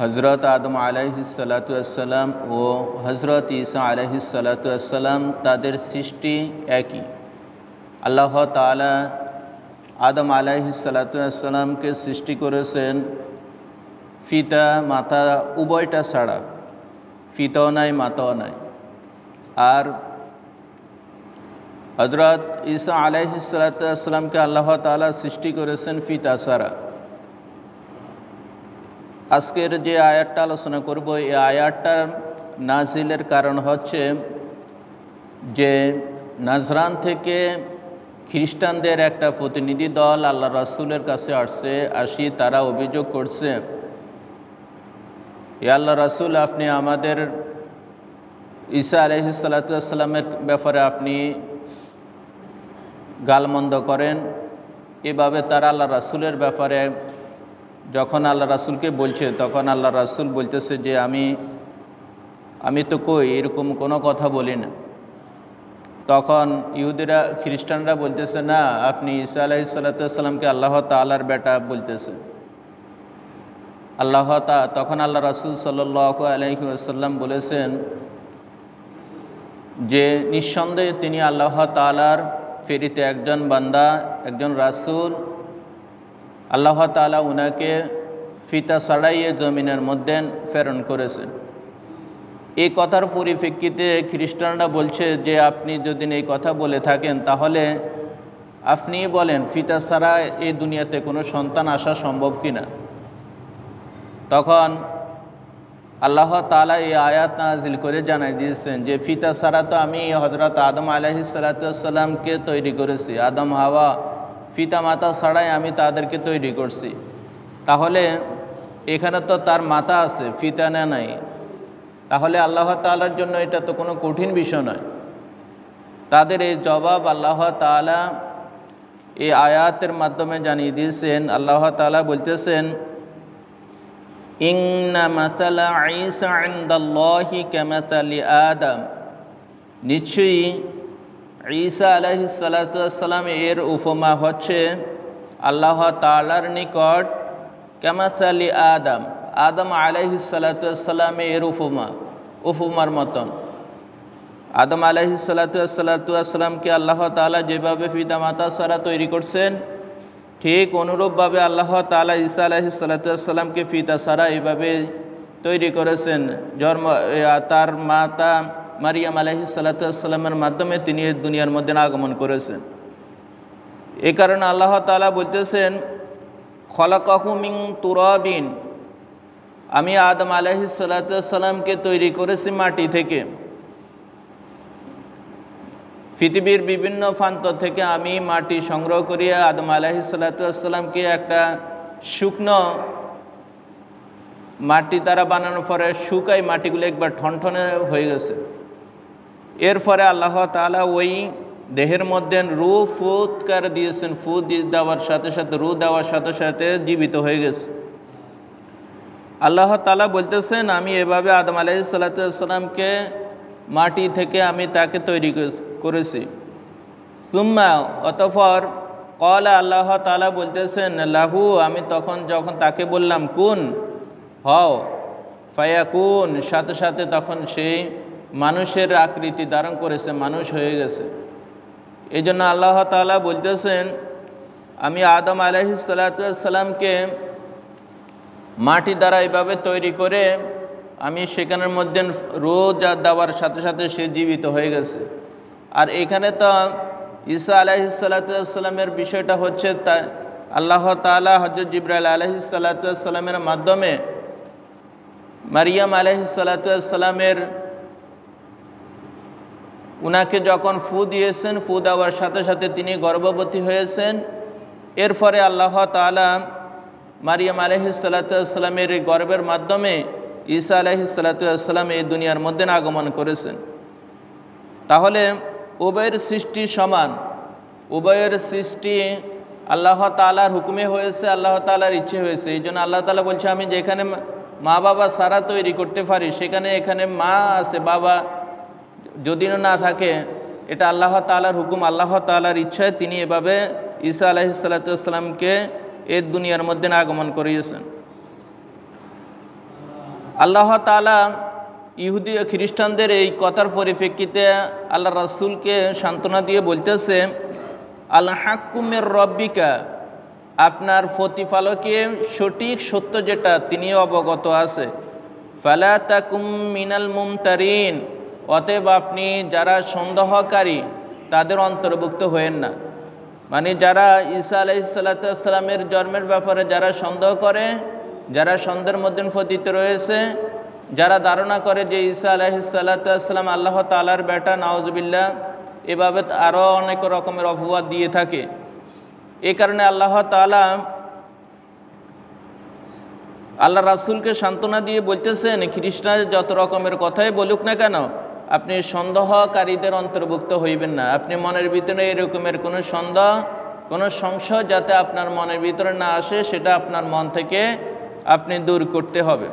হজরত আদম আলাইহিসসালাম ও হজরত ঈসা আলাইহিসসালাম তাদের সৃষ্টি একই। আল্লাহ তাআলা আদম আলাইহিসসালামকে সৃষ্টি করেছেন পিতা মাতা উভয়টা ছাড়া, পিতাও নাই মাতাও নাই। আর হজরত ঈসা আলাইহিসসালামকে আল্লাহ তাআলা সৃষ্টি করেছেন পিতা ছাড়া। আজকের যে আয়াতটা আলোচনা করব, এই আয়াতটার নাজিলের কারণ হচ্ছে যে নাজরান থেকে খ্রিস্টানদের একটা প্রতিনিধি দল আল্লাহ রাসূলের কাছে আসি তারা অভিযোগ করছে, এ আল্লাহ রাসূল, আপনি আমাদের ঈসা আলাইহিসসালামের ব্যাপারে আপনি গালমন্দ করেন। এভাবে তারা আল্লাহ রাসূলের ব্যাপারে যখন আল্লাহ রাসূলকে বলছে, তখন আল্লাহ রাসূল বলতেছে যে আমি তো কই এরকম কোনো কথা বলি না। তখন ইহুদিরা খ্রিস্টানরা বলতেছে, না, আপনি ঈসা আলাইহিসসালামকে আল্লাহ তাআলার বেটা বলতেছেন। তখন আল্লাহ রাসূল সাল্লাল্লাহু আলাইহি ওয়াসাল্লাম বলেছেন যে নিঃসন্দেহে তিনি আল্লাহ তাআলার প্রেরিত একজন বান্দা, একজন রাসূল। আল্লাহ তাআলা উনাকে পিতা ছাড়াই জমিনের মধ্যে প্রেরণ করেছেন। এই কথার পরিপ্রেক্ষিতে খ্রিস্টানরা বলছে যে আপনি যদি এই কথা বলে থাকেন তাহলে আপনি বলেন পিতা ছাড়া এই দুনিয়াতে কোনো সন্তান আসা সম্ভব কিনা। তখন আল্লাহ তাআলা এই আয়াত নাজিল করে জানাই দিয়েছেন যে পিতা ছাড়া তো আমি হযরত আদম আলাইহিসসালামকে তৈরি করেছি, আদম হাওয়া পিতা মাতা ছাড়াই আমি তাদেরকে তৈরি করছি। তাহলে এখানে তো তার মাতা আছে, পিতা নাই। তাহলে আল্লাহ তাআলার জন্য এটা তো কোনো কঠিন বিষয় নয়। তাদের এই জবাব আল্লাহ তাআলা এই আয়াতের মাধ্যমে জানিয়ে দিয়েছেন। আল্লাহ তাআলা বলতেছেন, ইন্না মাসালা ঈসা ইনদাল্লাহি কামাসালি আদম, নিশ্চয়ই ঈসা আলাইহিসসালাম এর উপমা হচ্ছে আল্লাহ তাআলার নিকট কামাসালি আদম, আদম আলাইহিসসালাম এর উপমার মতন। আদম আলাইহিসসালামকে আল্লাহ তাআলা যেভাবে পিতা মাতা ছাড়া তৈরি করছেন, ঠিক অনুরূপভাবে আল্লাহ তাআলা ঈসা আলাইহিসসালামকে পিতা ছাড়া এইভাবে তৈরি করেছেন। তার মাতা মারিয়াম আলাইহিসসালামের মাধ্যমে তিনি এই দুনিয়ার মধ্যে আগমন করেছেন। এই কারণে আল্লাহ তাআলা বলতেছেন, খলাকাহু মিন তুরাবিন, আমি আদম আলাইহিসসালামকে তৈরি করেছি মাটি থেকে। পৃথিবীর বিভিন্ন প্রান্ত থেকে আমি মাটি সংগ্রহ করিয়ে আদম আলাইহিসসালামকে একটা শুকনো মাটি দ্বারা বানানোর পরে শুকাই মাটিগুলো একবার ঠনঠনে হয়ে গেছে। এরপরে আল্লাহ তাআলা ওই দেহের মধ্যে রূহ ফুৎকার দিয়েছেন, দেওয়ার সাথে সাথে রূহ দেওয়ার সাথে সাথে জীবিত হয়ে গেছে। আল্লাহ তাআলা বলতেছেন, আমি এভাবে আদম আলাইহিসসালামকে মাটি থেকে আমি তাকে তৈরি করেছি। সুম্মা, অতঃপর ক্বালা, আল্লাহ তাআলা বলতেছেন, লাহু, আমি যখন তাকে বললাম কুন, হও, ফায়াকুন, সাথে সাথে তখন সেই মানুষের আকৃতি ধারণ করেছে, মানুষ হয়ে গেছে। এই জন্য আল্লাহ তাআলা বলতেছেন, আমি আদম আলাইহিসসালামকে মাটি দ্বারা এইভাবে তৈরি করে আমি সেখানের মধ্যে রূহ দেওয়ার সাথে সাথে সে জীবিত হয়ে গেছে। আর এখানে তো ঈসা আলাইহিসসালামের বিষয়টা হচ্ছে আল্লাহ তাআলা হযরত জিবরাইল আলাইহিসসালামের মাধ্যমে মারিয়াম আলাইহিসসালামের উনাকে যখন ফু দিয়েছেন, ফু দেওয়ার সাথে সাথে তিনি গর্ভবতী হয়েছেন। এরপরে আল্লাহ তাআলা মারিয়াম আলাইহিসসালামের গর্ভের মাধ্যমে ঈসা আলাইহিসসালাম এই দুনিয়ার মধ্যে আগমন করেছেন। তাহলে উভয়ের সৃষ্টি সমান, উভয়ের সৃষ্টি আল্লাহ তাআলার হুকুমে হয়েছে, আল্লাহ তাআলার ইচ্ছে হয়েছে। এই জন্য আল্লাহ তাআলা বলছে, আমি যেখানে মা বাবা সারা তৈরি করতে পারি, এখানে মা আছে, বাবা যদিও না থাকে, এটা আল্লাহ তাআলার হুকুম, আল্লাহ তাআলার ইচ্ছায় তিনি এভাবে ঈসা আলাইহিসসালামকে এই দুনিয়ার মধ্যে আগমন করিয়েছেন। আল্লাহ তাআলা ইহুদি ও খ্রিস্টানদের এই কথার পরিপ্রেক্ষিতে আল্লাহ রাসূলকে সান্ত্বনা দিয়ে বলতেছে, আল হাক্কু মির রব্বিকা, আপনার প্রতিপালকের সঠিক সত্য যেটা তিনিও অবগত আছে। ফালা তাকুম মিনাল মুমতারিন, অতএব আপনি যারা সন্দেহকারী তাদের অন্তর্ভুক্ত হয়েন না। মানে যারা ঈসা আলাইহিস সালামের জন্মের ব্যাপারে যারা সন্দেহ করে, যারা সন্দেহের মধ্যে পতিত রয়েছে, যারা ধারণা করে যে ঈসা আলাইহিস সালাম আল্লাহ তাআলার বেটা, নাউজুবিল্লাহ, এভাবে আরও অনেক রকমের অপবাদ দিয়ে থাকে। এই কারণে আল্লাহ তাআলা আল্লাহ রাসূলকে সান্ত্বনা দিয়ে বলতেছেন, খ্রিস্টান যত রকমের কথাই বলুক না কেন, আপনি সন্দেহকারীদের অন্তর্ভুক্ত হইবেন না। আপনি মনের ভিতরে এরকমের কোনো সন্দেহ, কোনো সংশয় যাতে আপনার মনের ভিতরে না আসে, সেটা আপনার মন থেকে আপনি দূর করতে হবে।